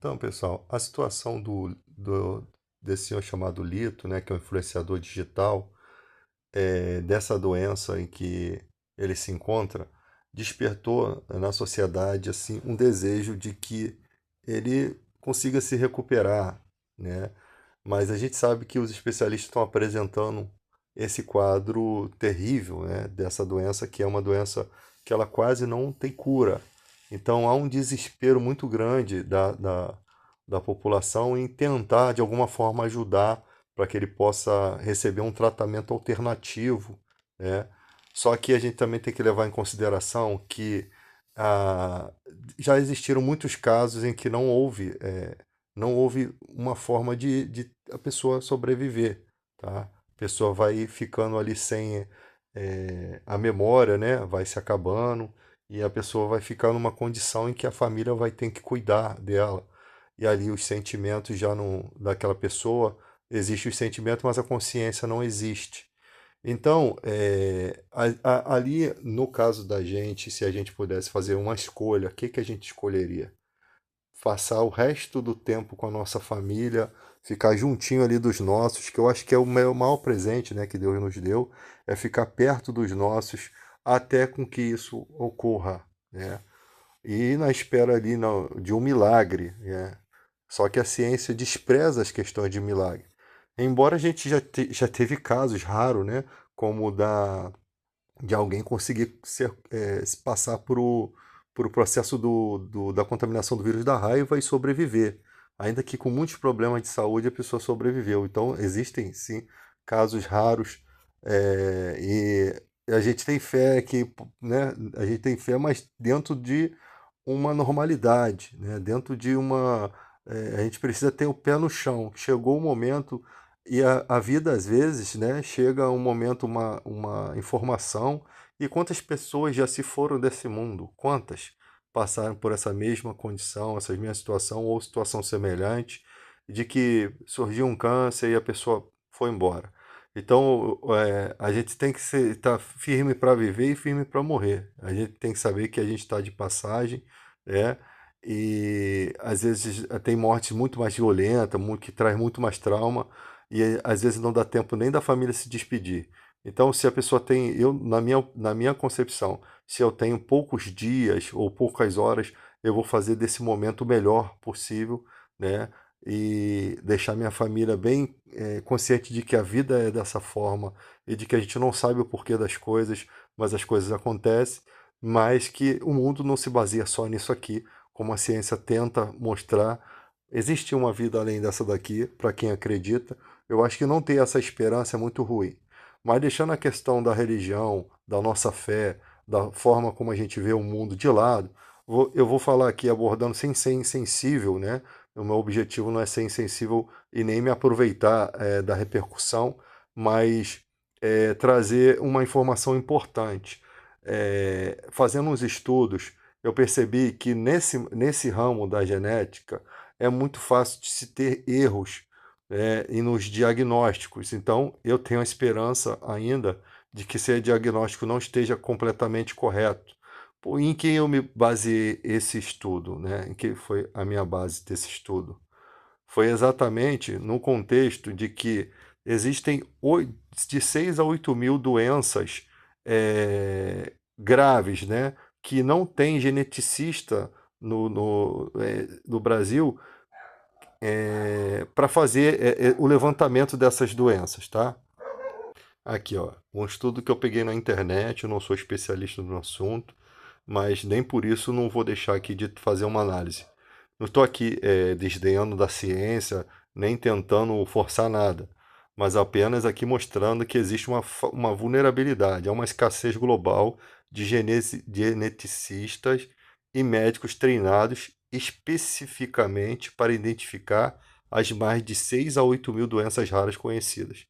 Então, pessoal, a situação desse senhor chamado Lito, né, que é um influenciador digital, dessa doença em que ele se encontra, despertou na sociedade assim um desejo de que ele consiga se recuperar, né? Mas a gente sabe que os especialistas estão apresentando esse quadro terrível, né, dessa doença, que é uma doença que ela quase não tem cura. Então há um desespero muito grande da população em tentar, de alguma forma, ajudar para que ele possa receber um tratamento alternativo, né? Só que a gente também tem que levar em consideração que ah, já existiram muitos casos em que não houve uma forma de a pessoa sobreviver, tá? A pessoa vai ficando ali sem a memória, né? Vai se acabando e a pessoa vai ficar numa condição em que a família vai ter que cuidar dela. E ali os sentimentos já não, daquela pessoa, existe os sentimentos, mas a consciência não existe. Então, ali no caso da gente, se a gente pudesse fazer uma escolha, o que que a gente escolheria? Passar o resto do tempo com a nossa família, ficar juntinho ali dos nossos, que eu acho que é o maior presente, né, que Deus nos deu, é ficar perto dos nossos até com que isso ocorra, né? E na espera ali de um milagre, né? Só que a ciência despreza as questões de milagre. Embora a gente já teve casos raros, né? Como o de alguém conseguir se passar por o processo da contaminação do vírus da raiva e sobreviver. Ainda que com muitos problemas de saúde a pessoa sobreviveu. Então existem sim casos raros e a gente tem fé que, né? A gente tem fé, mas dentro de uma normalidade, né? Dentro de a gente precisa ter o pé no chão. Chegou o momento e a vida, às vezes, né, chega um momento, uma informação, e quantas pessoas já se foram desse mundo? Quantas passaram por essa mesma condição, essa mesma situação ou situação semelhante, de que surgiu um câncer e a pessoa foi embora? Então, a gente tem que estar firme para viver e firme para morrer. A gente tem que saber que a gente está de passagem, né? E às vezes tem mortes muito mais violentas, que traz muito mais trauma e às vezes não dá tempo nem da família se despedir. Então, se a pessoa tem, na minha concepção, se eu tenho poucos dias ou poucas horas, eu vou fazer desse momento o melhor possível, né? E deixar minha família bem consciente de que a vida é dessa forma e de que a gente não sabe o porquê das coisas, mas as coisas acontecem, mas que o mundo não se baseia só nisso aqui, como a ciência tenta mostrar. Existe uma vida além dessa daqui, para quem acredita. Eu acho que não ter essa esperança é muito ruim. Mas deixando a questão da religião, da nossa fé, da forma como a gente vê o mundo de lado, eu vou falar aqui abordando sem ser insensível, né? O meu objetivo não é ser insensível e nem me aproveitar da repercussão, mas trazer uma informação importante. Fazendo uns estudos, eu percebi que nesse ramo da genética é muito fácil de se ter erros e nos diagnósticos. Então, eu tenho a esperança ainda de que esse diagnóstico não esteja completamente correto. Em que eu me baseei esse estudo, né? Em que foi a minha base desse estudo? Foi exatamente no contexto de que existem de 6 a 8 mil doenças graves, né? Que não tem geneticista no Brasil para fazer o levantamento dessas doenças, tá? Aqui, ó, um estudo que eu peguei na internet, eu não sou especialista no assunto, mas nem por isso não vou deixar aqui de fazer uma análise. Não estou aqui desdenhando da ciência, nem tentando forçar nada, mas apenas aqui mostrando que existe uma vulnerabilidade, há uma escassez global de geneticistas e médicos treinados especificamente para identificar as mais de 6 a 8 mil doenças raras conhecidas.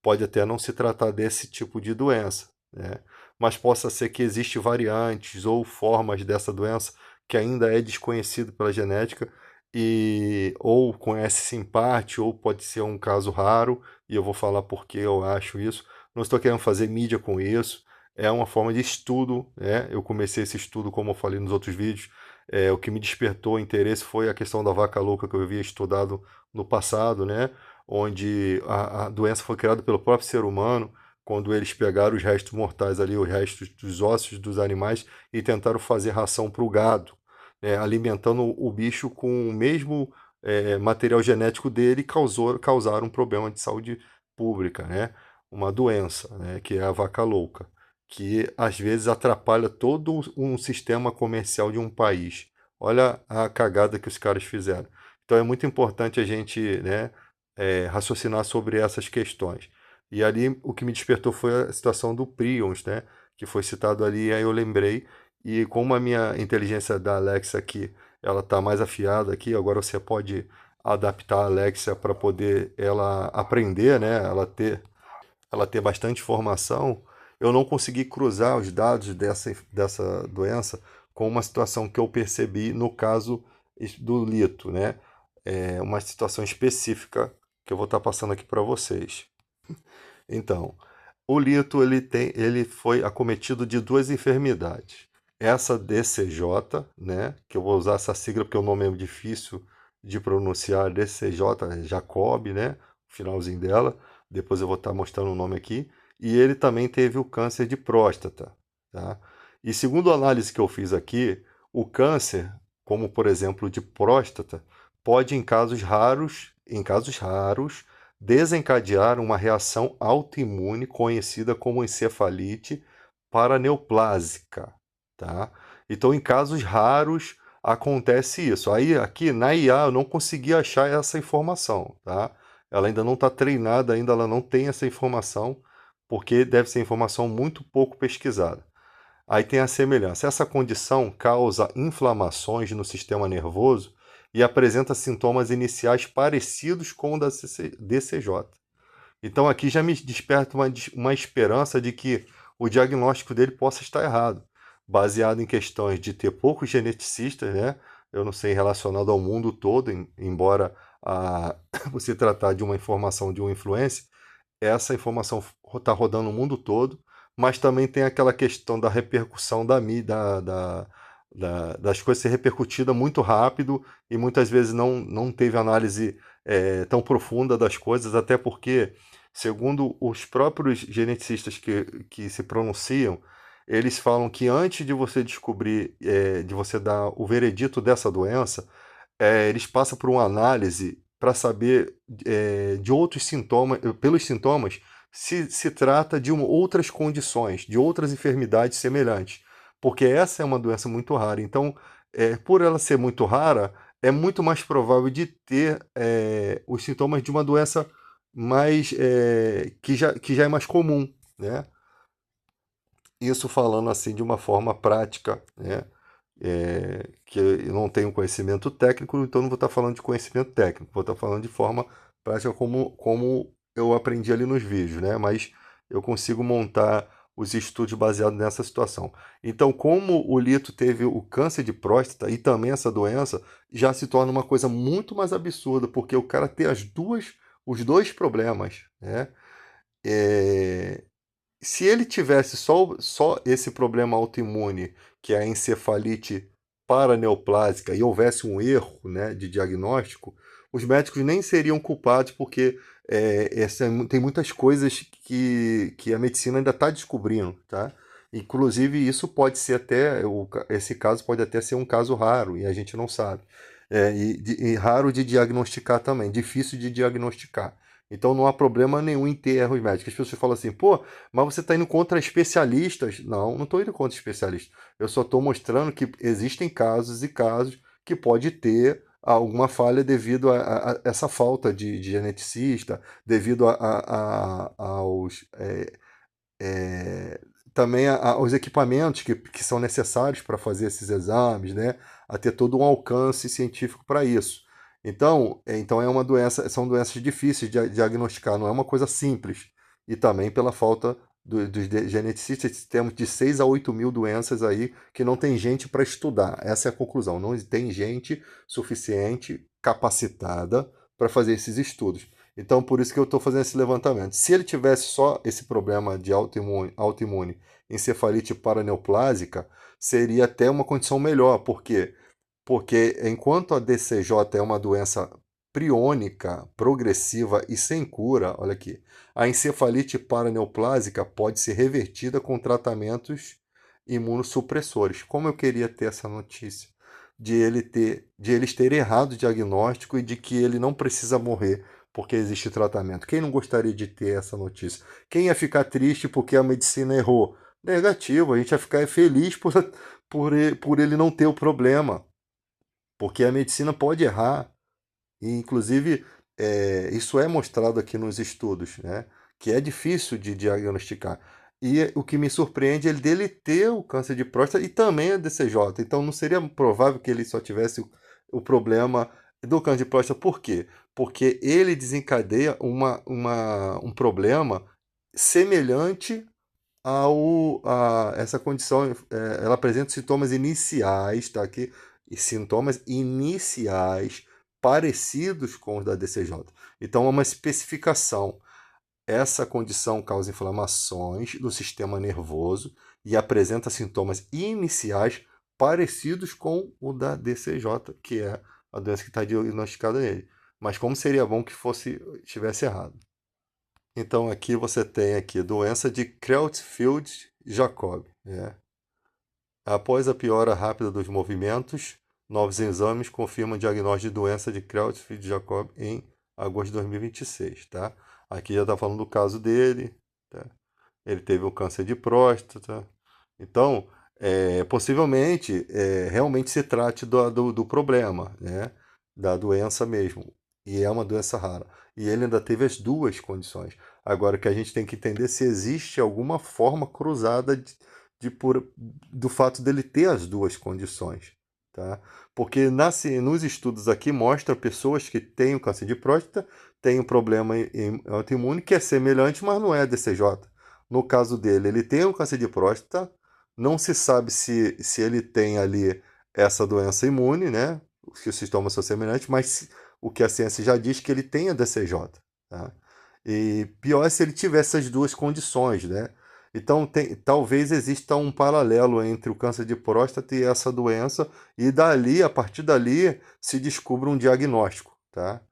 Pode até não se tratar desse tipo de doença, né? Mas possa ser que existem variantes ou formas dessa doença que ainda é desconhecido pela genética e ou conhece-se em parte, ou pode ser um caso raro, e eu vou falar por que eu acho isso. Não estou querendo fazer mídia com isso, é uma forma de estudo, né? Eu comecei esse estudo, como eu falei nos outros vídeos, O que me despertou interesse foi a questão da vaca louca que eu havia estudado no passado, né? Onde a doença foi criada pelo próprio ser humano, quando eles pegaram os restos mortais ali, os restos dos ossos dos animais e tentaram fazer ração para o gado, né? Alimentando o bicho com o mesmo material genético dele, causaram um problema de saúde pública, né? Uma doença, né? Que é a vaca louca, que às vezes atrapalha todo um sistema comercial de um país. Olha a cagada que os caras fizeram. Então é muito importante a gente, né, raciocinar sobre essas questões. E ali o que me despertou foi a situação do Prions, né, que foi citado ali, aí eu lembrei. E como a minha inteligência da Alexa aqui, ela está mais afiada aqui, agora você pode adaptar a Alexa para poder ela aprender, né, ela ter bastante informação. Eu não consegui cruzar os dados dessa doença com uma situação que eu percebi no caso do lito, né? É uma situação específica que eu vou estar passando aqui para vocês. Então, o lito ele foi acometido de duas enfermidades. Essa DCJ, né, que eu vou usar essa sigla porque o nome é difícil de pronunciar, DCJ, Jacob, né, o finalzinho dela. Depois eu vou estar mostrando o nome aqui. E ele também teve o câncer de próstata, tá? E segundo a análise que eu fiz aqui, o câncer, como por exemplo de próstata, pode em casos raros, desencadear uma reação autoimune conhecida como encefalite paraneoplásica, tá? Então, em casos raros acontece isso. Aí, aqui na IA, eu não consegui achar essa informação, tá? Ela ainda não está treinada, ainda ela não tem essa informação, porque deve ser informação muito pouco pesquisada. Aí tem a semelhança. Essa condição causa inflamações no sistema nervoso e apresenta sintomas iniciais parecidos com o da DCJ. Então aqui já me desperta uma esperança de que o diagnóstico dele possa estar errado, baseado em questões de ter poucos geneticistas, né? Eu não sei relacionado ao mundo todo, embora você tratar de uma informação de um influencer, essa informação está rodando no mundo todo, mas também tem aquela questão da repercussão da mídia, das coisas ser repercutida muito rápido e muitas vezes não teve análise tão profunda das coisas, até porque, segundo os próprios geneticistas que se pronunciam, eles falam que antes de você descobrir, de você dar o veredito dessa doença, eles passam por uma análise para saber de outros sintomas, pelos sintomas, se trata de outras condições, de outras enfermidades semelhantes. Porque essa é uma doença muito rara. Então, por ela ser muito rara, é muito mais provável de ter os sintomas de uma doença mais que já é mais comum, né? Isso falando assim de uma forma prática, né? Que eu não tenho conhecimento técnico, então não vou estar falando de conhecimento técnico, vou estar falando de forma prática como eu aprendi ali nos vídeos, né? Mas eu consigo montar os estudos baseados nessa situação. Então, como o Lito teve o câncer de próstata e também essa doença, já se torna uma coisa muito mais absurda, porque o cara tem os dois problemas, né? É, Se ele tivesse só esse problema autoimune, que é a encefalite paraneoplásica, e houvesse um erro, né, de diagnóstico, os médicos nem seriam culpados, porque tem muitas coisas que a medicina ainda está descobrindo, tá? Inclusive, isso pode ser esse caso pode até ser um caso raro, e a gente não sabe. E raro de diagnosticar também, difícil de diagnosticar. Então não há problema nenhum em ter erros médicos. As pessoas falam assim, pô, mas você está indo contra especialistas? Não, não estou indo contra especialistas. Eu só estou mostrando que existem casos e casos que pode ter alguma falha devido a essa falta de geneticista, devido aos também aos equipamentos que são necessários para fazer esses exames, né? A ter todo um alcance científico para isso. Então é uma doença, são doenças difíceis de diagnosticar, não é uma coisa simples. E também pela falta dos geneticistas, temos de 6 a 8 mil doenças aí que não tem gente para estudar. Essa é a conclusão. Não tem gente suficiente, capacitada para fazer esses estudos. Então, por isso que eu estou fazendo esse levantamento. Se ele tivesse só esse problema de autoimune encefalite paraneoplásica, seria até uma condição melhor, porque Porque enquanto a DCJ é uma doença priônica, progressiva e sem cura, olha aqui, a encefalite paraneoplásica pode ser revertida com tratamentos imunossupressores. Como eu queria ter essa notícia de eles terem errado o diagnóstico e de que ele não precisa morrer porque existe tratamento. Quem não gostaria de ter essa notícia? Quem ia ficar triste porque a medicina errou? Negativo, a gente ia ficar feliz por ele não ter o problema, porque a medicina pode errar. E, inclusive, isso é mostrado aqui nos estudos, né? Que é difícil de diagnosticar. E o que me surpreende é ele dele ter o câncer de próstata e também a DCJ. Então, não seria provável que ele só tivesse o problema do câncer de próstata. Por quê? Porque ele desencadeia um problema semelhante a essa condição. Ela apresenta sintomas iniciais, tá aqui? E sintomas iniciais parecidos com os da DCJ. Então, é uma especificação. Essa condição causa inflamações do sistema nervoso e apresenta sintomas iniciais parecidos com o da DCJ, que é a doença que está diagnosticada nele. Mas como seria bom que estivesse errado. Então aqui você tem aqui doença de Creutzfeldt-Jakob. Após a piora rápida dos movimentos, novos exames confirmam o diagnóstico de doença de Creutzfeldt-Jakob em agosto de 2026, tá? Aqui já está falando do caso dele, tá? Ele teve um câncer de próstata. Então, possivelmente, realmente se trate do problema, né? Da doença mesmo. E é uma doença rara. E ele ainda teve as duas condições. Agora, o que a gente tem que entender se existe alguma forma cruzada do fato dele ter as duas condições, tá? Porque nos estudos aqui mostra pessoas que têm o câncer de próstata, têm um problema autoimune que é semelhante, mas não é DCJ. No caso dele, ele tem o câncer de próstata, não se sabe se ele tem ali essa doença imune, né? Que os sintomas são semelhantes, mas o que a ciência já diz que ele tem a DCJ, tá? E pior é se ele tivesse as duas condições, né? Então, talvez exista um paralelo entre o câncer de próstata e essa doença, e a partir dali, se descubra um diagnóstico, tá?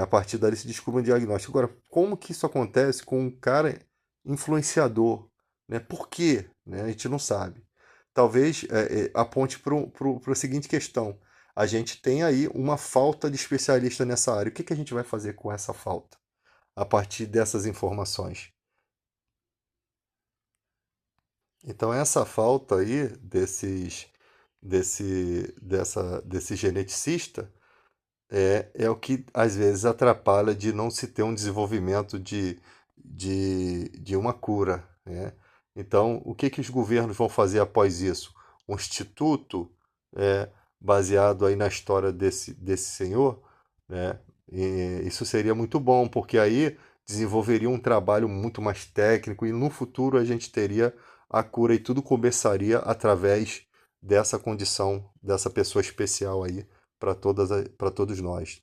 A partir dali se descubra um diagnóstico. Agora, como que isso acontece com um cara influenciador, né? Por quê? Né? A gente não sabe. Talvez aponte para a seguinte questão. A gente tem aí uma falta de especialista nessa área. O que a gente vai fazer com essa falta a partir dessas informações? Então, essa falta aí desse geneticista é o que às vezes atrapalha de não se ter um desenvolvimento de uma cura, né? Então, o que os governos vão fazer após isso? Um instituto baseado aí na história desse senhor, né? E isso seria muito bom, porque aí desenvolveria um trabalho muito mais técnico e no futuro a gente teria a cura e tudo começaria através dessa condição, dessa pessoa especial aí para todos nós.